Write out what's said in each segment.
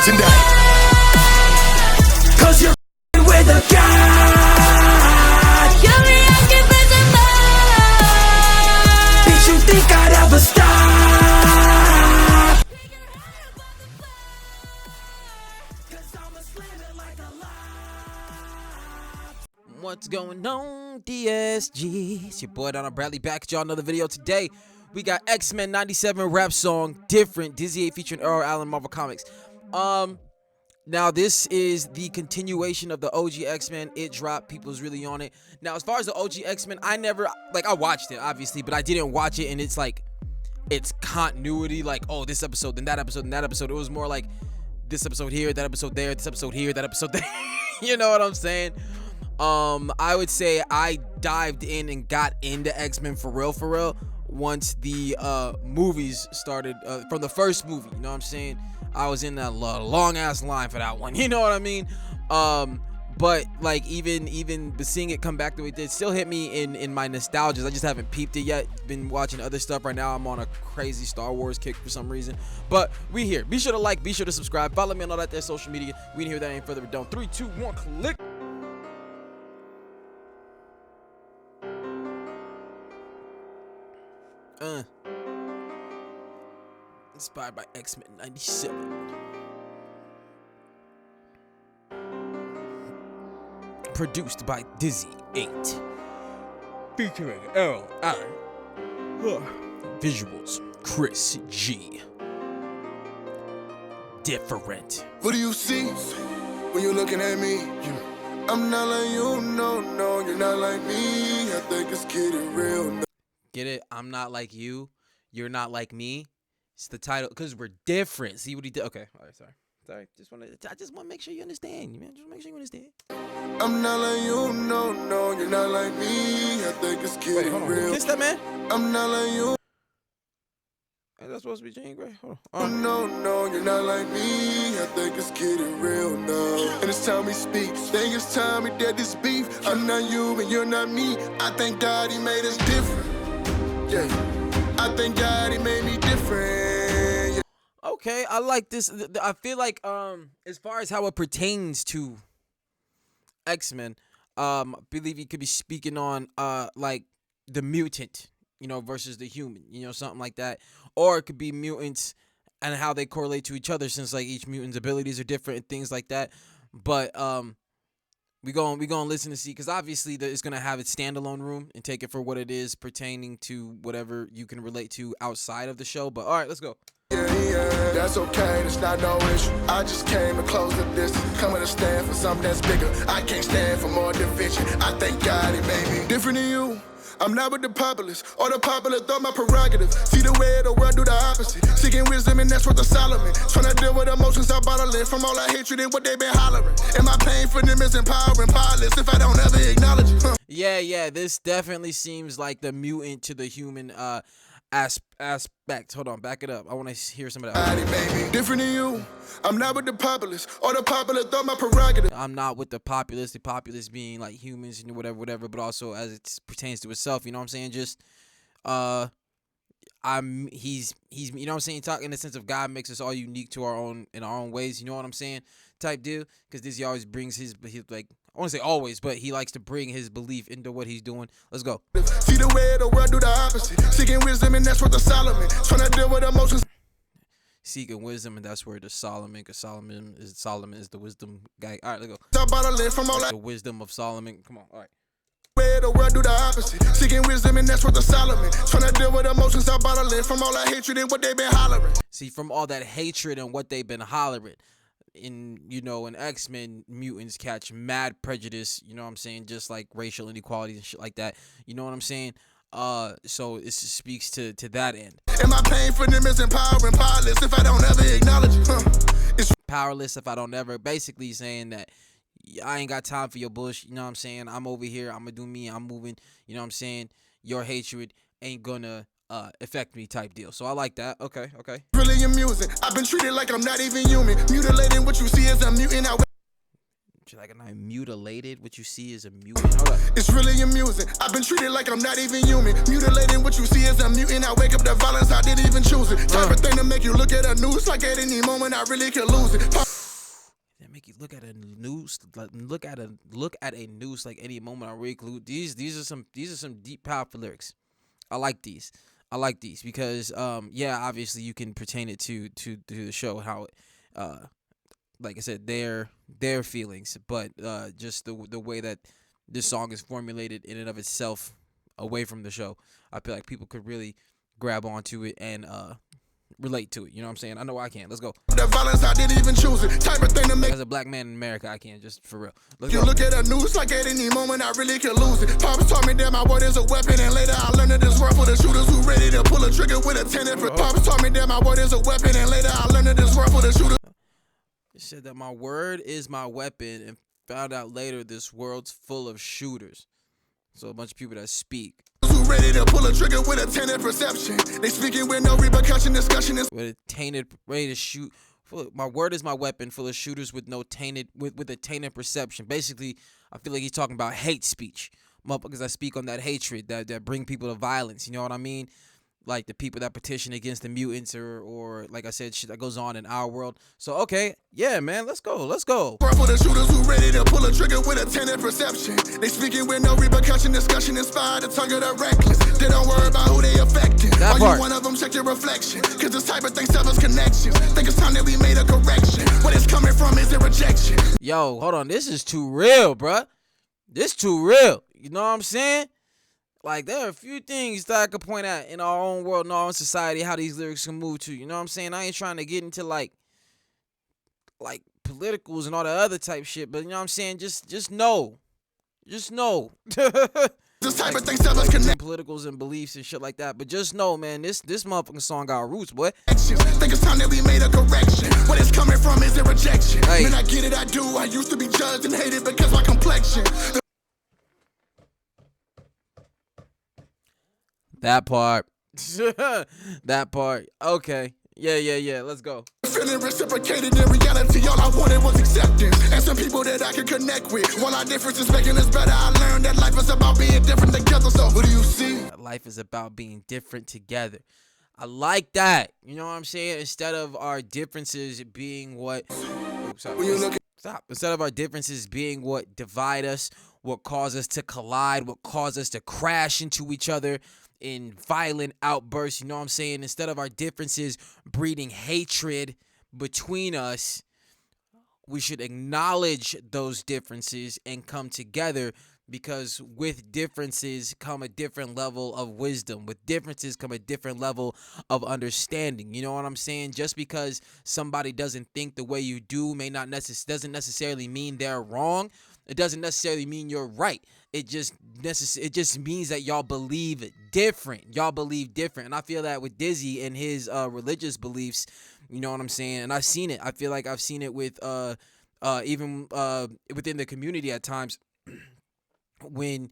tonight. Cause you're with a god. You're invincible. Bitch, you think I'd ever stop? What's going on, DSG? It's your boy Darrnell Bradley back at y'all another video. Today we got X-Men 97 rap song Different, DizzyEight featuring Errol, Allen, Marvel Comics. Now this is the continuation of the OG X-Men. It dropped, people's really on it. Now as far as the OG X-Men, I never, like, I watched it obviously, but I didn't watch it and it's like, it's continuity, like, oh, this episode, then that episode, then that episode. It was more like this episode here, that episode there, this episode here, that episode there. You know what I'm saying? I would say I dived in and got into X-Men for real once the movies started, from the first movie, you know what I'm saying? I was in that long ass line for that one, you know what I mean? But like even seeing it come back the way it did still hit me in my nostalgia. I just haven't peeped it yet. Been watching other stuff right now. I'm on a crazy Star Wars kick for some reason. But we here. Be sure to like, be sure to subscribe, follow me on all that there social media. We in here without any further ado. 3, 2, 1, click. Inspired by X-Men 97. Produced by DizzyEight. Featuring Errol, Allen. Visuals, Chris G. Different. What do you see when you're looking at me? I'm not like you, no, you're not like me. I think it's getting real. Get it? I'm not like you. You're not like me. It's the title because we're different. See what he did? Okay. All right. Sorry. I just want to make sure you understand. Man, just make sure you understand. I'm not like you, no, you're not like me. I think it's getting real. Kiss that man. I'm not like you. Hey, that's supposed to be Jane Grey. Hold on. No, you're not like me. I think it's getting real now. And it's time we speak. Think it's time we dead this beef. I'm not you and you're not me. I thank God he made us different. Yeah. I thank God he made me different. Yeah. Okay, I like this. I feel like as far as how it pertains to X-Men, I believe he could be speaking on like the mutant, you know, versus the human, you know, something like that. Or it could be mutants and how they correlate to each other, since like each mutant's abilities are different and things like that. But we gonna listen to see, because obviously it's gonna have its standalone room and take it for what it is, pertaining to whatever you can relate to outside of the show. But all right, let's go. Yeah, that's okay, it's not no issue. I just came to close the distance, coming to stand for something that's bigger. I can't stand for more division. I thank God he made me different than you. I'm not with the populace, or the popular thought my prerogative. See the way the world do the opposite. Seeking wisdom and that's what the Solomon. Trying to deal with emotions I bottling from all that hatred and what they been hollering. And my pain for them is empowering, powerless if I don't ever acknowledge it. Yeah, this definitely seems like the mutant to the human aspect. Hold on, back it up. I want to hear some of that. Different than you. I'm not with the populace, or the popular thought my prerogative. I'm not with the populace being like humans and whatever, but also as it pertains to itself, you know what I'm saying? Just he's you know what I'm saying, talking in the sense of God makes us all unique to our own ways, you know what I'm saying, type deal. Because Dizzy always brings his like, I want to say always, but he likes to bring his belief into what he's doing. Let's go. See the way the world do the opposite. Seeking wisdom and that's what the Solomon. Trying to deal with emotions. Seeking wisdom, and that's where the Solomon, because Solomon is the wisdom guy. All right, let's go. The wisdom of Solomon. Come on. All right. Where the world do the opposite. Seeking wisdom and that's what the Solomon. Trying to deal with emotions I bottling from all that hatred and what they been hollering. See, from all that hatred and what they've been hollering. In X-Men, mutants catch mad prejudice, you know what I'm saying, just like racial inequality and shit like that, you know what I'm saying. So it speaks to that end. And my pain for them is empowering, powerless if I don't ever acknowledge it. It's powerless if I don't ever, basically saying that I ain't got time for your bullshit, you know what I'm saying. I'm over here, I'm gonna do me, I'm moving, you know what I'm saying. Your hatred ain't gonna affect me, type deal. So I like that. Okay. Really amusing. I've been treated like I'm not even human. Mutilating what you see as a mutant. Like I'm mutilated. What you see is a mutant. Hold up. It's really amusing. I've been treated like I'm not even human. Mutilating what you see as a mutant. I wake up to violence. I didn't even choose it. Type of thing to make you look at the news like at any moment I really could lose it. make you look at a noose, like look at a noose like any moment I reclude. These are some deep powerful lyrics. I like these. Because yeah, obviously you can pertain it to the show, how like I said, their feelings, but just the way that this song is formulated in and of itself away from the show, I feel like people could really grab onto it and relate to it. You know what I'm saying? I know I can. Let's go. The violence, I didn't even choose it. Type of thing to make As a black man in America, I can, just for real. Let's you go. look at the news like at any moment I really could lose it. Pops taught me that my word is a weapon, and later I learned that this world for the shooters who ready to pull a trigger with a 10. Pops taught me that my word is a weapon, and later I learned that this world for the shooters. It said that my word is my weapon, and found out later this world's full of shooters. So a bunch of people that speak. Who ready to pull a trigger with a tainted perception? They speaking with no repercussion. Discussion is With a tainted, ready to shoot. My word is my weapon, full of shooters with no tainted, with a tainted perception. Basically, I feel like he's talking about hate speech. Motherfuckers that speak on that hatred, that bring people to violence. You know what I mean? Like the people that petition against the mutants, or like I said, shit that goes on in our world. So okay, yeah, man, let's go. for the shooters who ready to pull a trigger with a tainted perception. They speaking with no repercussion. Discussion inspired the tongue of the reckless. They don't worry about who they affecting. That Are part. you one of them? Check your reflection. Cause this type of thing severs connections. Think it's time that we made a correction. Where it's coming from is it rejection. Yo, hold on, this is too real, bruh. This too real. You know what I'm saying? Like, there are a few things that I could point at in our own world, in our own society, how these lyrics can move to. You know what I'm saying? I ain't trying to get into like politicals and all the other type shit, but you know what I'm saying? Just know. This type of thing severs connections. Politicals and beliefs and shit like that. But just know, man, this motherfucking song got roots, boy. Think it's time that we made a correction. Where it's coming from is it rejection. Hey. Man, I get it, I do. I used to be judged and hated because my complexion. That part. That part. Okay. Yeah. Let's go. Feeling reciprocated in reality, all I wanted was acceptance. And some people that I could connect with. While our differences making us better, I learned that life is about being different together. So what do you see? Life is about being different together. I like that. You know what I'm saying? Instead of our differences being what... Oops, sorry. When you look Stop. Instead of our differences being what divide us, what cause us to collide, what cause us to crash into each other in violent outbursts, you know what I'm saying? Instead of our differences breeding hatred between us, we should acknowledge those differences and come together, because with differences come a different level of wisdom. With differences come a different level of understanding. You know what I'm saying? Just because somebody doesn't think the way you do doesn't necessarily mean they're wrong. It doesn't necessarily mean you're right. It just means that y'all believe different. Y'all believe different. And I feel that with Dizzy and his religious beliefs, you know what I'm saying? And I've seen it. I feel like I've seen it with even within the community at times. When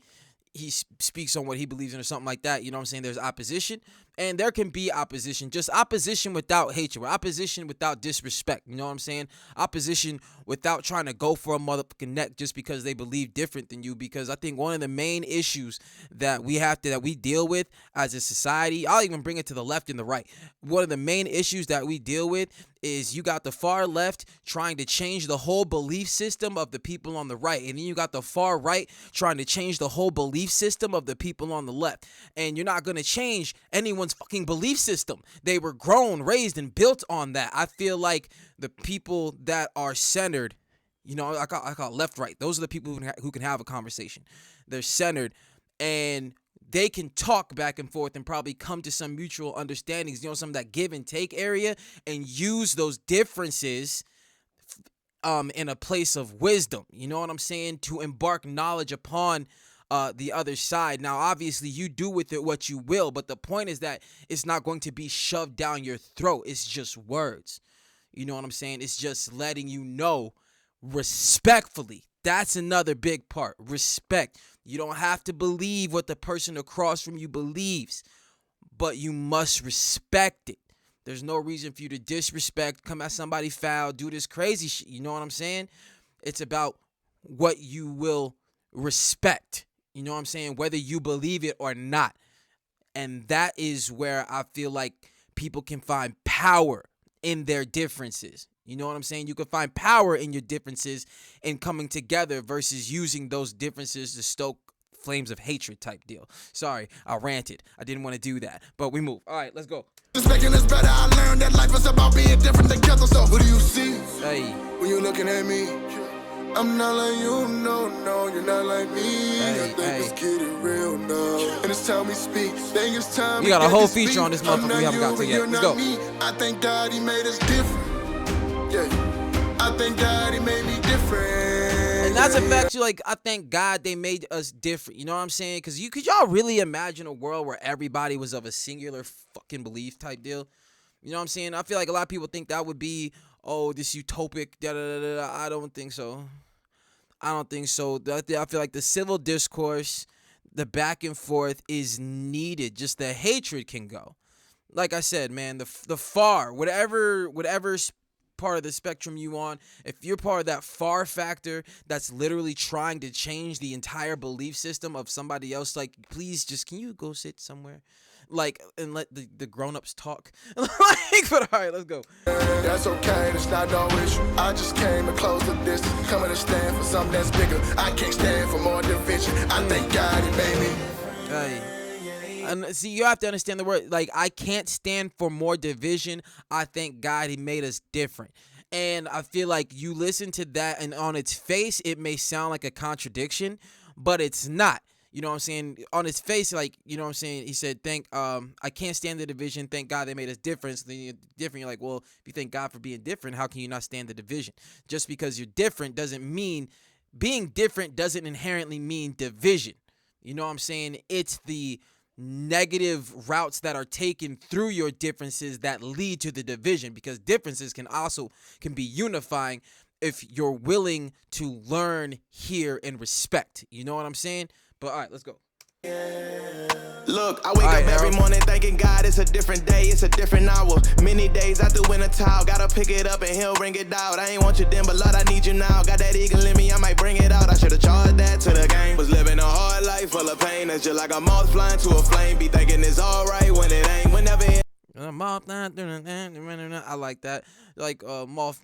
he speaks on what he believes in or something like that, you know what I'm saying? There's opposition, and there can be opposition, just opposition without hatred, opposition without disrespect, you know what I'm saying? Opposition without trying to go for a motherfucking neck just because they believe different than you. Because I think one of the main issues that we deal with as a society, I'll even bring it to the left and the right. One of the main issues that we deal with is you got the far left trying to change the whole belief system of the people on the right, and then you got the far right trying to change the whole belief system of the people on the left. And you're not going to change anyone's fucking belief system. They were grown, raised, and built on that. I feel like the people that are centered, you know, I call left, right. Those are the people who can have a conversation. They're centered, and they can talk back and forth and probably come to some mutual understandings, you know, some of that give and take area, and use those differences in a place of wisdom, you know what I'm saying, to embark knowledge upon the other side. Now, obviously, you do with it what you will, but the point is that it's not going to be shoved down your throat. It's just words. You know what I'm saying? It's just letting you know respectfully. That's another big part. Respect. You don't have to believe what the person across from you believes, but you must respect it. There's no reason for you to disrespect, come at somebody foul, do this crazy shit. You know what I'm saying? It's about what you will respect. You know what I'm saying? Whether you believe it or not. And that is where I feel like people can find power in their differences. You know what I'm saying? You can find power in your differences and coming together versus using those differences to stoke flames of hatred type deal. Sorry, I ranted. I didn't want to do that, but we move. All right, let's go. Just making us better, I learned that life is about being different together. So who do you see Hey, when you're looking at me? I'm not like you, no, you're not like me. I think let's get it real now. And it's time we speak. Think it's time we got a whole to feature on this motherfucker we haven't got to yet. Let's go. I thank God he made us different. Yeah, I thank God he made me different. And that's a fact. Like, I thank God they made us different. You know what I'm saying? Because could y'all really imagine a world where everybody was of a singular fucking belief type deal? You know what I'm saying? I feel like a lot of people think that would be, oh, this utopic. Da da da da. I don't think so. I don't think so. I feel like the civil discourse, the back and forth is needed. Just the hatred can go. Like I said, man, the far, whatever part of the spectrum you on, if you're part of that far factor that's literally trying to change the entire belief system of somebody else, like, please just, can you go sit somewhere? Like, and let the grown-ups talk. Like, but all right, let's go. That's okay, that's not no issue. I just came to close the distance, coming to stand for something that's bigger. I can't stand for more division. I thank God he made me. Hey. And see, you have to understand the word. Like, I can't stand for more division. I thank God he made us different. And I feel like you listen to that, and on its face, it may sound like a contradiction, but it's not. You know what I'm saying? On his face, like, you know what I'm saying? He said, I can't stand the division. Thank God they made us different. So then you're different. You're like, well, if you thank God for being different, how can you not stand the division? Just because you're different doesn't mean, being different doesn't inherently mean division. You know what I'm saying? It's the negative routes that are taken through your differences that lead to the division, because differences can be unifying if you're willing to learn, hear, and respect. You know what I'm saying? But all right, let's go. Look, I wake up every morning thanking God it's a different day, it's a different hour. Many days I threw in a towel, gotta pick it up and he'll ring it out. I ain't want you then, but Lord, I need you now. Got that eagle in me, I might bring it out. I should've charged that to the game. Was living a hard life full of pain, that's just like a moth flying to a flame. Be thinking it's alright when it ain't, whenever it. I like that. Like moth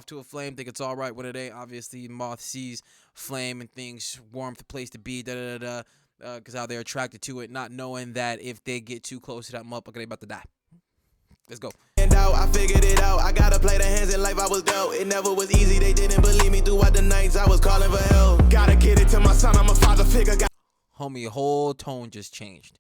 to a flame, think it's all right when it ain't. Obviously, moth sees flame and things warm, the place to be. Because how they're attracted to it, not knowing that if they get too close to that motherfucker, they about to die. Let's go. I figured it out. I gotta play the hands in life I was dealt. It never was easy. They didn't believe me throughout the nights I was calling for help. Gotta get it to my son. I'm a father figure. Homie, whole tone just changed.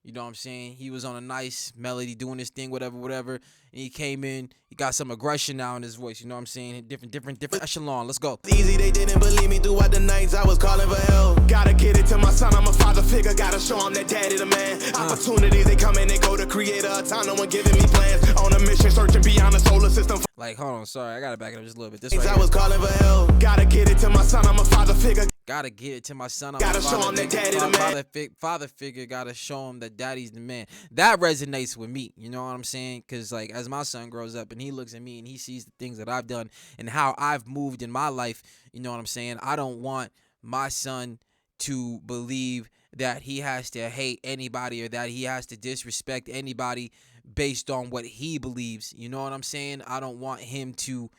You know what I'm saying? He was on a nice melody, doing his thing, whatever. And he came in, he got some aggression now in his voice. You know what I'm saying? Different echelon. Let's go. Easy, they didn't believe me throughout the nights I was calling for help. Gotta get it to my son, I'm a father figure. Gotta show him that daddy the man. Opportunities, they come and they go. The creator of time, no one giving me plans. On a mission, searching beyond the solar system. Like, hold on, sorry, I gotta back it up just a little bit. This I right was calling for help. Gotta get it to my son, I'm a father figure. Gotta get it to my son. Gotta show him that daddy the man. Father figure, gotta show him that daddy's the man. That resonates with me. You know what I'm saying? Because, like, as my son grows up and he looks at me and he sees the things that I've done and how I've moved in my life, you know what I'm saying? I don't want my son to believe that he has to hate anybody or that he has to disrespect anybody based on what he believes. You know what I'm saying? I don't want him to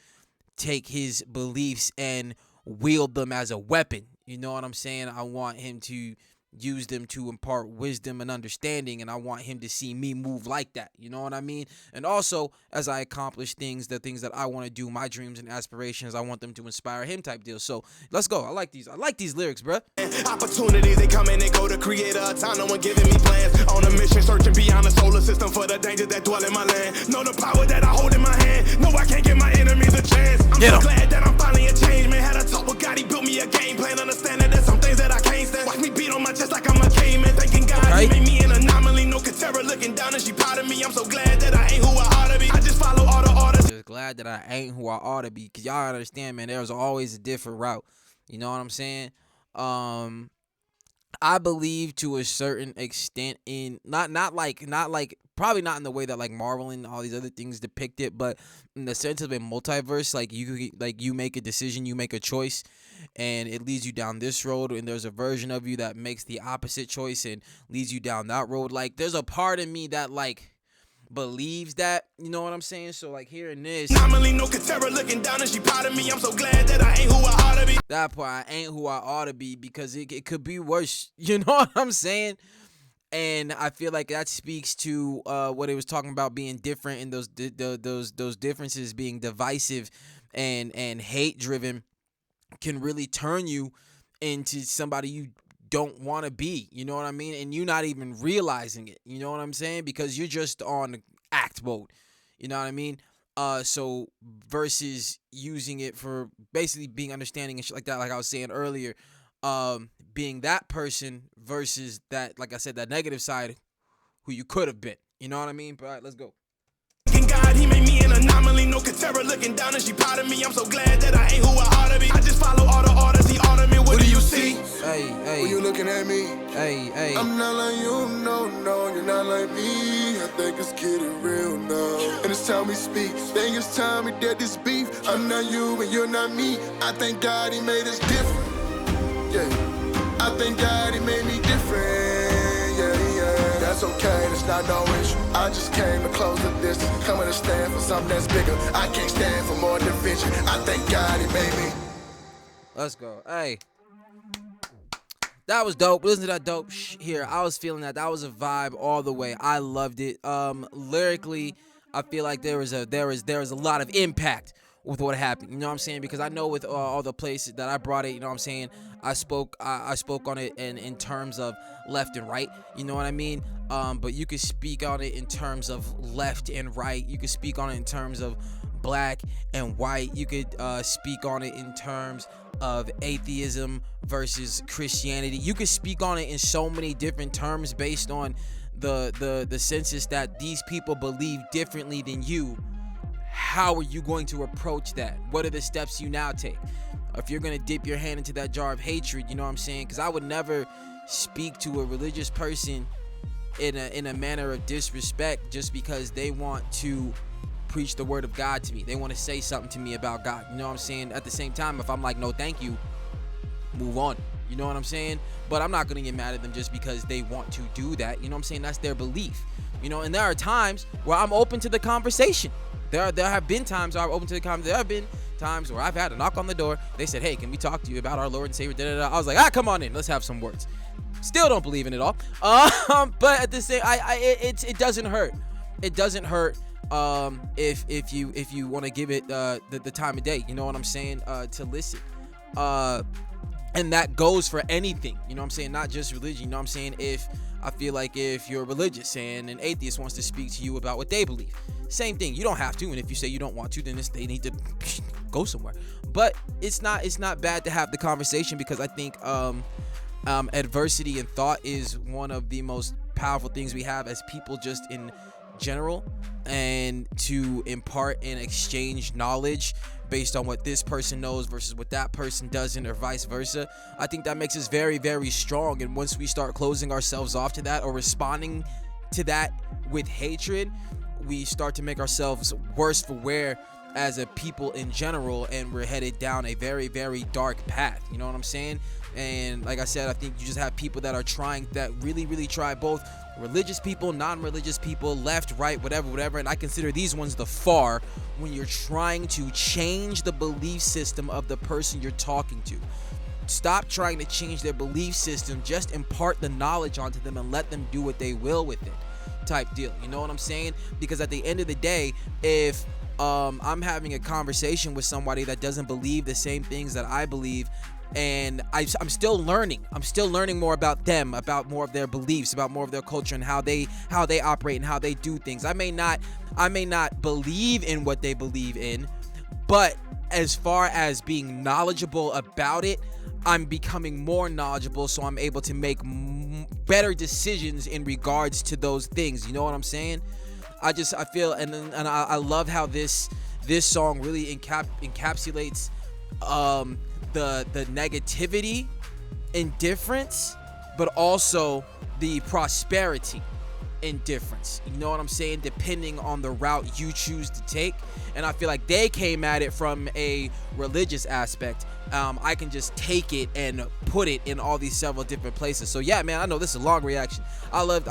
take his beliefs and wield them as a weapon. You know what I'm saying? I want him to use them to impart wisdom and understanding, and I want him to see me move like that. You know what I mean? And also, as I accomplish things, the things that I want to do, my dreams and aspirations, I want them to inspire him type deal. So let's go. I like these lyrics, bruh. Opportunities, they come and they go. The creator of time, no one giving me plans. On a mission, searching beyond the solar system for the dangers that dwell in my land. Know the power that I hold in my hand. No, I can't give my enemies a chance. I'm so glad that I'm finally a change man. Had a talk with God, he built me a game plan. Understanding that some things that I can't stand. Watch me beat on my chest like I'm a caveman. Thanking God he made me an anomaly. No Katera looking down and she proud of me. I'm so glad that I ain't who I ought to be. I just follow all the orders. Just glad that I ain't who I ought to be. Cause y'all understand, man, there's always a different route. You know what I'm saying? I believe to a certain extent in not like probably not in the way that like Marvel and all these other things depict it, but in the sense of a multiverse, like you make a decision, you make a choice, and it leads you down this road, and there's a version of you that makes the opposite choice and leads you down that road. Like, there's a part of me that like believes that, you know what I'm saying? So like hearing this, Normally no Katera looking down and she proud of me. I'm so glad that I ain't who I ought to be. that part, I ain't who I ought to be, because it could be worse. You know what I'm saying? And I feel like that speaks to what it was talking about being different, and those differences being divisive and hate driven can really turn you into somebody you don't want to be. You know what I mean? And you're not even realizing it. You know what I'm saying? Because you're just on act mode. You know what I mean? So versus using it for basically being understanding and shit like that, like I was saying earlier, being that person versus that, like I said, that negative side who you could have been. You know what I mean? But all right, let's go. God, he made me an anomaly. No Katera looking down and she proud of me. I'm so glad that I ain't who I ought to be. I just follow all the orders he ordered me. What do you see? Hey, When you looking at me, hey. I'm not like you, no, you're not like me. I think it's getting real now. And it's time we speak. Think it's time we dead this beef. I'm not you and you're not me. I thank God he made us different. Yeah. I thank God he made me different. Yeah. That's okay, that's not no issue. I just came to close the distance. Coming to stand for something that's bigger. I can't stand for more division. I thank God he made me. Let's go. Hey. That was dope. Listen to that dope here. I was feeling that. That was a vibe all the way. I loved it. Lyrically, I feel like there was a lot of impact with what happened. You know what I'm saying? Because I know with all the places that I brought it, you know what I'm saying, I spoke on it in terms of left and right. You know what I mean? But you could speak on it in terms of left and right. You could speak on it in terms of black and white. You could speak on it in terms of atheism versus Christianity. You could speak on it in so many different terms based on the census that these people believe differently than you. How are you going to approach that? What are the steps you now take? If you're going to dip your hand into that jar of hatred, you know what I'm saying? Because I would never speak to a religious person in a manner of disrespect just because they want to preach the word of God to me. They want to say something to me about God. You know what I'm saying? At the same time, if I'm like, no, thank you, move on. You know what I'm saying? But I'm not going to get mad at them just because they want to do that. You know what I'm saying? That's their belief. You know, and there are times where I'm open to the conversation. There have been times where I'm open to the conversation. There have been times where I've had a knock on the door. They said, hey, can we talk to you about our Lord and Savior? I was like, come on in. Let's have some words. Still don't believe in it all. But at the same, it doesn't hurt. It doesn't hurt. If you want to give it the time of day, you know what I'm saying, to listen, and that goes for anything, you know what I'm saying, not just religion. You know what I'm saying? If I feel like if you're religious and an atheist wants to speak to you about what they believe, same thing. You don't have to, and if you say you don't want to, then they need to go somewhere. But it's not bad to have the conversation, because I think adversity and thought is one of the most powerful things we have as people, just in general, and to impart and exchange knowledge based on what this person knows versus what that person doesn't, or vice versa. I think that makes us very, very strong. And once we start closing ourselves off to that, or responding to that with hatred, we start to make ourselves worse for wear as a people in general, and we're headed down a very, very dark path. You know what I'm saying? And like I said, I think you just have people that are trying, that really, really try, both religious people, non-religious people, left, right, whatever. And I consider these ones the far, when you're trying to change the belief system of the person you're talking to. Stop trying to change their belief system. Just impart the knowledge onto them and let them do what they will with it, type deal. You know what I'm saying? Because at the end of the day, if I'm having a conversation with somebody that doesn't believe the same things that I believe, and I'm still learning. I'm still learning more about them, about more of their beliefs, about more of their culture, and how they operate and how they do things. I may not believe in what they believe in, but as far as being knowledgeable about it, I'm becoming more knowledgeable, so I'm able to make better decisions in regards to those things. You know what I'm saying? I feel, and I love how this song really encapsulates the negativity, indifference, but also the prosperity indifference. You know what I'm saying? Depending on the route you choose to take. And I feel like they came at it from a religious aspect. I can just take it and put it in all these several different places. So yeah, man, I know this is a long reaction. I love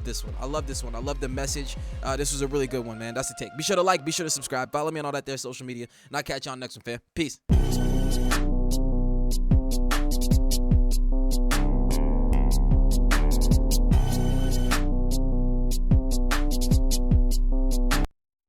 this one. I love this one. I love the message. This was a really good one, man. That's the take. Be sure to like, be sure to subscribe, follow me on all that there social media, and I'll catch you on the next one, fam. Peace.